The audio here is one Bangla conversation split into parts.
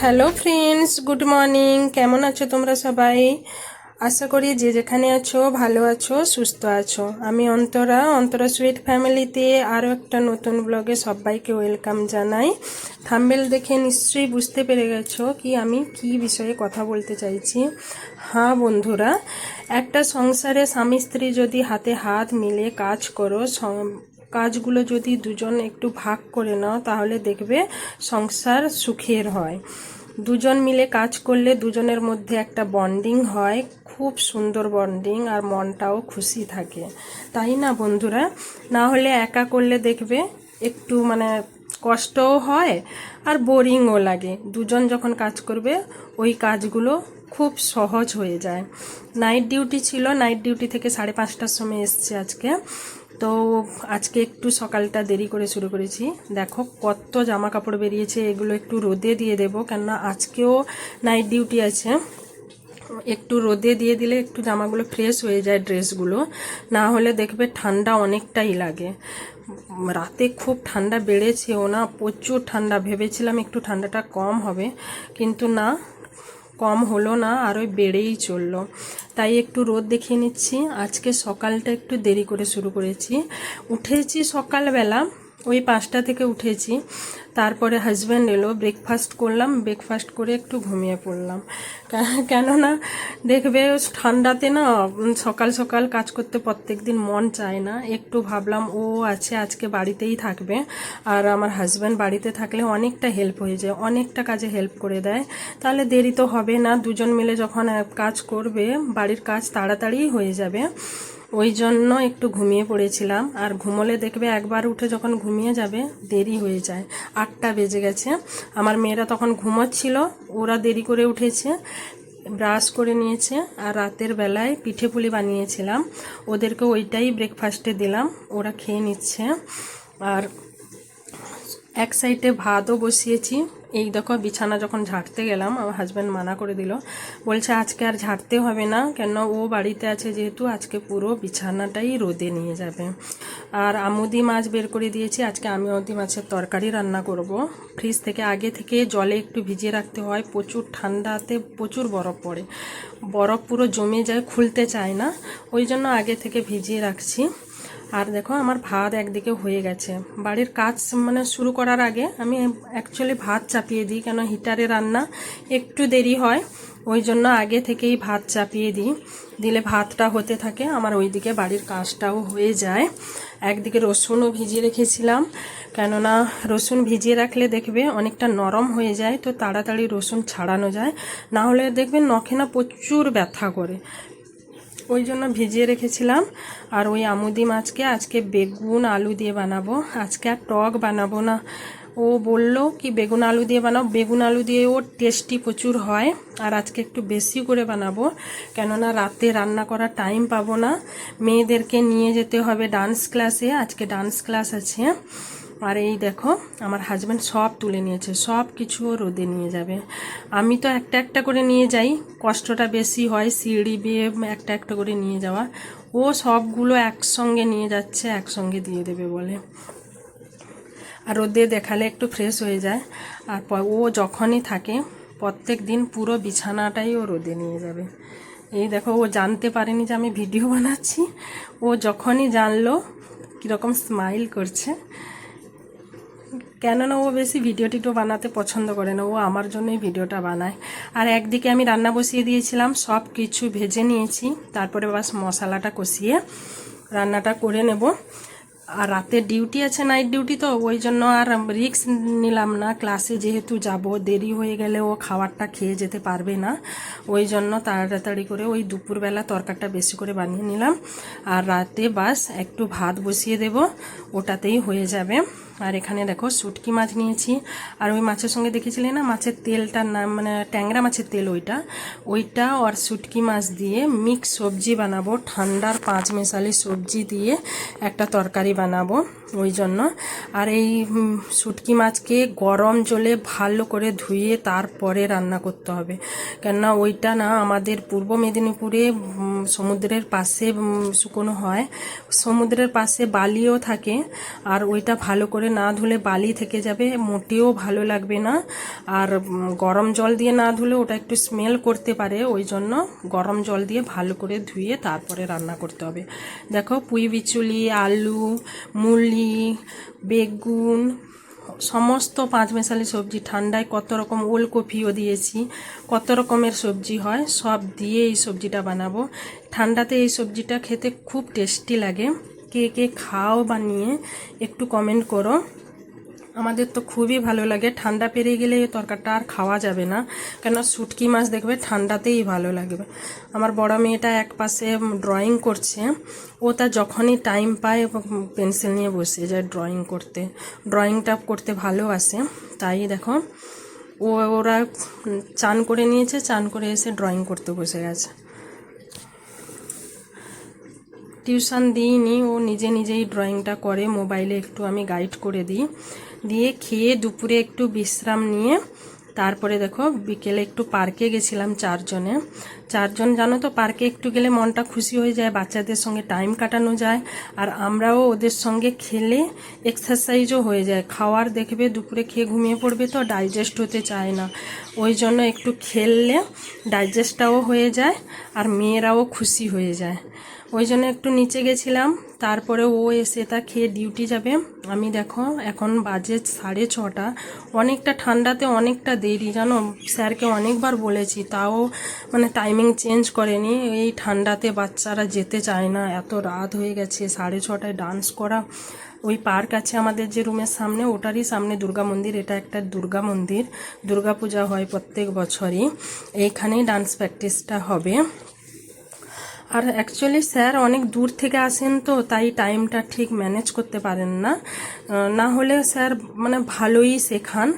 Hello friends, good morning. কেমন আছো তোমরা সবাই? আশা করি যে যেখানে আছো ভালো আছো, সুস্থ আছো। আমি অন্তরা সুইট ফ্যামিলিতে আরও একটা নতুন ব্লগে সবাইকে ওয়েলকাম জানাই। থাম্বনেল দেখে নিশ্চয়ই বুঝতে পেরে গেছো কি আমি কি বিষয়ে কথা বলতে চাইছি। হ্যাঁ বন্ধুরা, একটা সংসারে স্বামী স্ত্রী যদি হাতে হাত মিলে কাজ করো, কাজগুলো যদি দুজন একটু ভাগ করে নাও, তাহলে দেখবে সংসার সুখের হয়। দুজন মিলে কাজ করলে দুজনের মধ্যে একটা বন্ডিং হয়, খুব সুন্দর বন্ডিং, আর মনটাও খুশি থাকে, তাই না বন্ধুরা? না হলে একা করলে দেখবে একটু কষ্টও হয় আর বোরিংও লাগে। দুজন যখন কাজ করবে ওই কাজগুলো খুব সহজ হয়ে যায়। নাইট ডিউটি ছিল, নাইট ডিউটি থেকে 5:30টার সময় এসছে আজকে। তো আজকে একটু সকালটা দেরি করে শুরু করেছি। দেখো কত জামা কাপড় বেরিয়েছে, এগুলো একটু রোদে দিয়ে দেবো, কেননা আজকেও নাইট ডিউটি আছে। একটু রোদে দিয়ে দিলে একটু জামাগুলো ফ্রেশ হয়ে যায়, ড্রেসগুলো। না হলে দেখবে ঠান্ডা অনেকটাই লাগে। রাতে খুব ঠান্ডা বেড়েছেও না, প্রচুর ঠান্ডা। ভেবেছিলাম একটু ঠান্ডাটা কম হবে, কিন্তু না, কম হলো না, আরও বেড়েই চললো। তাই একটু রোদ দেখিয়ে নিচ্ছি। আজকে সকালটা একটু দেরি করে শুরু করেছি। উঠেছি সকালবেলা ওই 5টা থেকে উঠেছি। তারপরে হাজব্যান্ড এলো, ব্রেকফাস্ট করলাম, ব্রেকফাস্ট করে একটু ঘুমিয়ে পড়লাম। কেননা দেখবে ঠান্ডাতে না সকাল সকাল কাজ করতে প্রত্যেক দিন মন চায় না। একটু ভাবলাম ও আছে, আজকে বাড়িতেই থাকবে, আর আমার হাজব্যান্ড বাড়িতে থাকলে অনেকটা হেল্প হয়ে যায়, অনেকটা কাজে হেল্প করে দেয়। তাহলে দেরি তো হবে না, দুজন মিলে যখন কাজ করবে বাড়ির কাজ তাড়াতাড়ি হয়ে যাবে। ওই জন্য একটু ঘুমিয়ে পড়েছিলাম। আর ঘুমোলে দেখবে একবার উঠে যখন ঘুমিয়ে যাবে দেরি হয়ে যায়। 8টা বেজে গেছে। আমার মেয়েরা তখন ঘুমোচ্ছিল, ওরা দেরি করে উঠেছে, ব্রাশ করে নিয়েছে। আর রাতের বেলায় পিঠে পুলি বানিয়েছিলাম, ওদেরকে ওইটাই ব্রেকফাস্টে দিলাম, ওরা খেয়ে নিচ্ছে। আর এক সাইডে ভাতও বসিয়েছি। এই দেখো বিছানা যখন ঝাড়তে গেলাম, আমার হাজব্যান্ড মানা করে দিল, বলছে আজকে আর ঝাড়তে হবে না, কেন ও বাড়িতে আছে যেহেতু, আজকে পুরো বিছানাটাই রোদে নিয়ে যাবে। আর আমুদি মাছ বের করে দিয়েছি, আজকে আমি আমুদি মাছের তরকারি রান্না করব। ফ্রিজ থেকে আগে থেকে জলে একটু ভিজিয়ে রাখতে হয়, প্রচুর ঠান্ডাতে প্রচুর বরফ পড়ে, বরফ পুরো জমে যায়, খুলতে চায় না, ওই জন্য আগে থেকে ভিজিয়ে রাখছি। আর দেখো আমার ভাত একদিকে হয়ে গেছে। বাড়ির কাজ শুরু করার আগে আমি অ্যাকচুয়ালি ভাত চাপিয়ে দিই, কেন হিটারে রান্না একটু দেরি হয়, ওই জন্য আগে থেকেই ভাত চাপিয়ে দিই, দিলে ভাতটা হতে থাকে, আমার ওইদিকে বাড়ির কাজটাও হয়ে যায়। একদিকে রসুনও ভিজিয়ে রেখেছিলাম, কেননা রসুন ভিজিয়ে রাখলে দেখবে অনেকটা নরম হয়ে যায়, তো তাড়াতাড়ি রসুন ছাড়ানো যায়, না হলে দেখবে নখে না প্রচুর ব্যথা করে, ওই জন্য ভিজিয়ে রেখেছিলাম। আর ওই আমুদি মাছকে আজকে বেগুন আলু দিয়ে বানাবো, আজকে আর টক বানাবো না। ও বলল কি বেগুন আলু দিয়ে বানাও, বেগুন আলু দিয়ে ওর টেস্টি প্রচুর হয়, আর আজকে একটু বেশি করে বানাবো, কেননা রাতে রান্না করার টাইম পাবো না। মেয়েদেরকে নিয়ে যেতে হবে ডান্স ক্লাসে, আজকে ডান্স ক্লাস আছে। আর এই দেখো আমার হাজব্যান্ড সব তুলে নিয়েছে, সব কিছু রোদে নিয়ে যাবে। আমি তো একটা একটা করে নিয়ে যাই, কষ্টটা বেশি হয় সিঁড়ি বেয়ে একটা একটা করে নিয়ে যাওয়া। ও সবগুলো একসঙ্গে নিয়ে যাচ্ছে, একসঙ্গে দিয়ে দেবে বলে। আর রোদে দেখালে একটু ফ্রেশ হয়ে যায়। আর ও যখনই থাকে প্রত্যেক দিন পুরো বিছানাটাই ও রোদে নিয়ে যাবে। এই দেখো ও জানতে পারেনি যে আমি ভিডিও বানাচ্ছি, ও যখনই জানলো কীরকম স্মাইল করছে, কেননা ও বেশি ভিডিও টিডিও বানাতে পছন্দ করে না, ও আমার জন্যই ভিডিওটা বানায়। আর একদিকে আমি রান্না বসিয়ে দিয়েছিলাম, সব কিছু ভেজে নিয়েছি, তারপরে বাস মশলাটা কষিয়ে রান্নাটা করে নেব। আর রাতে ডিউটি আছে, নাইট ডিউটি, তো ওই জন্য আর রিস্ক নিলাম না, ক্লাসে যেহেতু যাব, দেরি হয়ে গেলে ও খাবারটা খেয়ে যেতে পারবে না, ওই জন্য তাড়াতাড়ি করে ওই দুপুরবেলা তরকারিটা বেশি করে বানিয়ে নিলাম। আর রাতে বাস একটু ভাত বসিয়ে দেব, ওটাতেই হয়ে যাবে। আর এখানে দেখো শুটকি মাছ নিয়েছি, আর ওই মাছের সঙ্গে দেখেছিলে না মাছের তেলটার নাম, ট্যাংরা মাছের তেল, ওইটা আর শুটকি মাছ দিয়ে মিক্স সবজি বানাবো, ঠান্ডার 5 মেশালি সবজি দিয়ে একটা তরকারি বানাবো, ওই জন্য। আর এই শুটকি মাছকে গরম জলে ভালো করে ধুয়ে তারপরে রান্না করতে হবে, কেননা ওইটা না আমাদের পূর্ব মেদিনীপুরে সমুদ্রের পাশে শুকনো হয়, সমুদ্রের পাশে বালিও থাকে, আর ওইটা ভালো করে করে না ধুলে বালি থেকে যাবে, মোটেও ভালো লাগবে না। আর গরম জল দিয়ে না ধুলে ওটা একটু স্মেল করতে পারে, ওই জন্য গরম জল দিয়ে ভালো করে ধুয়ে তারপরে রান্না করতে হবে। দেখো পুঁই বিচুলি, আলু, মূলি, বেগুন, সমস্ত পাঁচ মেশালি সবজি, ঠান্ডায় কত রকম, ওলকপিও দিয়েছি, কত রকমের সবজি হয়, সব দিয়ে এই সবজিটা বানাবো। ঠান্ডাতে এই সবজিটা খেতে খুব টেস্টি লাগে। কে কে খাও বানিয়ে একটু কমেন্ট করো। আমাদের তো খুবই ভালো লাগে। ঠান্ডা পেরিয়ে গেলে এই তরকারিটা আর খাওয়া যাবে না, কেন শুটকি মাছ দেখবে ঠান্ডাতেই ভালো লাগবে। আমার বড় মেয়েটা এক পাশে ড্রয়িং করছে, ও তা যখনই টাইম পায় পেন্সিল নিয়ে বসে যায় ড্রয়িং করতে, ড্রয়িংটা করতে ভালোবাসে। তাই দেখো ওরা চান করে নিয়েছে, চান করে এসে ড্রয়িং করতে বসে গেছে। টিউশন দিইনি, ও নিজে নিজেই ড্রয়িংটা করে, মোবাইলে একটু আমি গাইড করে দিই। দিয়ে খেয়ে দুপুরে একটু বিশ্রাম নিয়ে তারপরে দেখো বিকেলে একটু পার্কে গেছিলাম চারজন। জানো তো পার্কে একটু গেলে মনটা খুশি হয়ে যায়, বাচ্চাদের সঙ্গে টাইম কাটানো যায়, আর আমরাও ওদের সঙ্গে খেলে এক্সারসাইজও হয়ে যায়। খাওয়ার দেখবে দুপুরে খেয়ে ঘুমিয়ে পড়বে তো ডাইজেস্ট হতে চায় না, ওই জন্য একটু খেললে ডাইজেস্টটাও হয়ে যায় আর মেয়েরাও খুশি হয়ে যায়। ওই জন্য একটু নিচে গেছিলাম। তারপরে ও এসে তা খেয়ে ডিউটি যাবে। আমি দেখো এখন বাজে 6:30, অনেকটা ঠান্ডাতে অনেকটা দেরি, জানো স্যারকে অনেকবার বলেছি, তাও মানে টাইমিং চেঞ্জ করেনি। এই ঠান্ডাতে বাচ্চারা যেতে চায় না, এত রাত হয়ে গেছে। 6:30 ডান্স করা, ওই পার্ক আছে আমাদের যে রুমের সামনে, ওটারই সামনে দুর্গা মন্দির, এটা একটা দুর্গা মন্দির, দুর্গা পূজা হয় প্রত্যেক বছরই, এইখানেই ডান্স প্র্যাকটিসটা হবে। আর অ্যাকচুয়ালি স্যার অনেক দূর থেকে আসেন তো, তাই টাইমটা ঠিক ম্যানেজ করতে পারেন না। না হলে স্যার মানে ভালোই শেখান,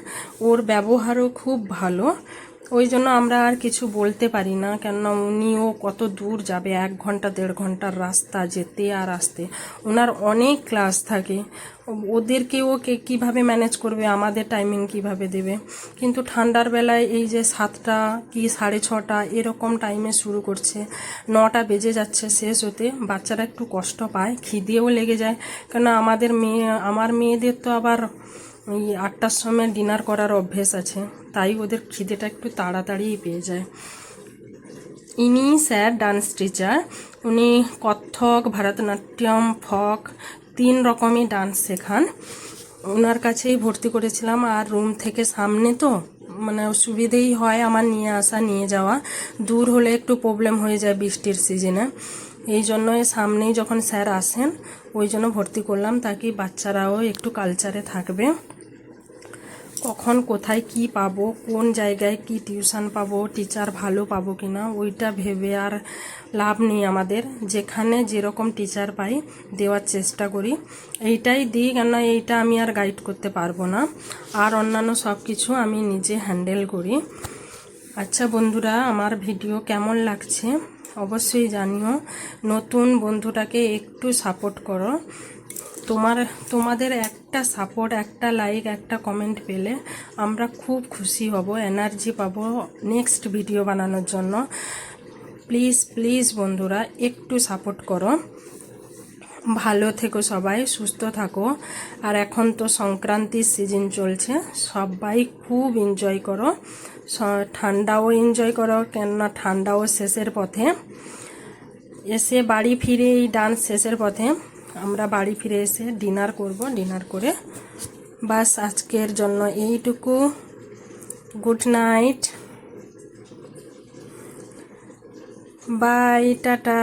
ওর ব্যবহারও খুব ভালো, ওই জন্য আমরা আর কিছু বলতে পারি না। কেননা উনিও কত দূর যাবে, 1 ঘন্টা 1.5 ঘন্টার রাস্তা যেতে আর আসতে, ওনার অনেক ক্লাস থাকে, ওদেরকে ও কীভাবে ম্যানেজ করবে, আমাদের টাইমিং কিভাবে দেবে। কিন্তু ঠান্ডার বেলায় এই যে 7টা কি 6:30 এরকম টাইমে শুরু করছে, 9টা বেজে যাচ্ছে শেষ হতে, বাচ্চারা একটু কষ্ট পায়, খিদেও লেগে যায়। কেন আমার মেয়েদের তো আবার ওই 8টার সময় ডিনার করার অভ্যেস আছে, তাই ওদের খিদেটা একটু তাড়াতাড়ি পেয়ে যায়। ইনি স্যার ডান্স টিচার, উনি কত্থক, ভারতনাট্যম, ফক 3 রকমই ডান্স শেখান। ওনার কাছেই ভর্তি করেছিলাম। আর রুম থেকে সামনে তো মানে সুবিধেই হয় আমার নিয়ে আসা নিয়ে যাওয়া, দূর হলে একটু প্রবলেম হয়ে যায় বৃষ্টির সিজনে, এই জন্য সামনেই যখন স্যার আসেন ওই জন্য ভর্তি করলাম, তাকে বাচ্চারাও একটু কালচারে থাকবে। কখন কোথায় কি পাবো, কোন জায়গায় কি টিউশন পাবো, টিচার ভালো পাবো কিনা, ওইটা ভেবে আর লাভ নেই আমাদের। যেখানে যেরকম টিচার পাই দেওয়ার চেষ্টা করি, এইটাই দিই, কেননা এইটা আমি আর গাইড করতে পারবো না, আর অন্যান্য সব কিছু আমি নিজে হ্যান্ডেল করি। আচ্ছা বন্ধুরা, আমার ভিডিও কেমন লাগছে অবশ্যই জানিও। নতুন বন্ধুটাকে একটু সাপোর্ট করো। তোমাদের একটা সাপোর্ট, একটা লাইক, একটা কমেন্ট পেলে আমরা খুব খুশি হব, এনার্জি পাবো নেক্সট ভিডিও বানানোর জন্য। প্লিজ প্লিজ বন্ধুরা একটু সাপোর্ট করো। ভালো থেকো সবাই, সুস্থ থাকো। আর এখন তো সংক্রান্তির সিজন চলছে, সবাই খুব এনজয় করো, ঠান্ডাও এনজয় করো, কেননা ঠান্ডাও শেষের পথে। এসে বাড়ি ফিরে এই ডান্স শেষের পথে আমরা বাড়ি ফিরে এসে ডিনার করব, ডিনার করে বাস আজকের জন্য এইটুকু। Good night, bye, tata.